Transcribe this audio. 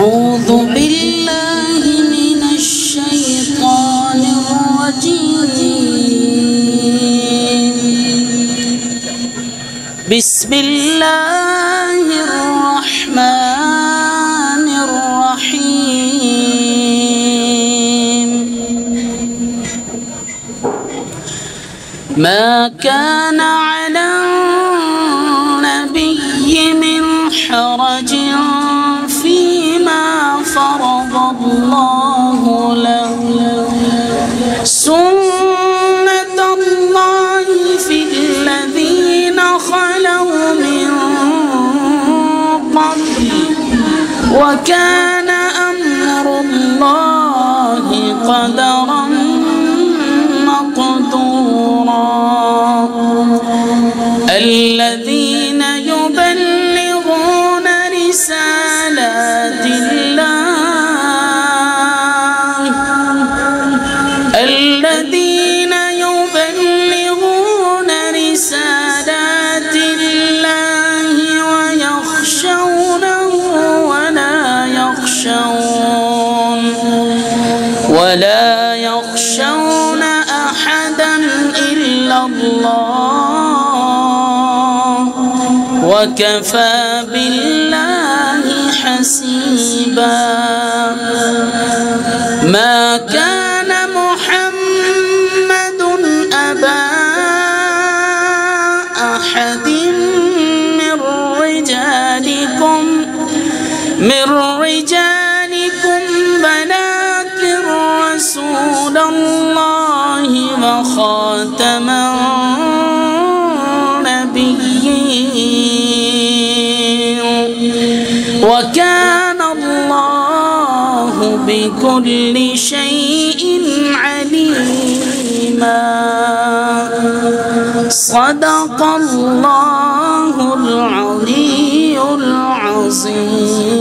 أعوذ بالله من الشيطان الرجيم. بسم الله الرحمن الرحيم. ما كان على النبي من حرج فيما فرض الله له، سنة الله في الذين خلوا من قبل، وكان أمر الله قدرا مقدورا. الذين يبلغون رسالات الله، الذين يبلغون رسالات الله ويخشونه ولا يخشون أحدا إلا الله، وكفى بالله حسيبا. ما كان محمد أبا أحد من رجالكم ولكن رسول الله وخاتم النبيين، وكان الله بكل شيء عليما. صدق الله العلي العظيم.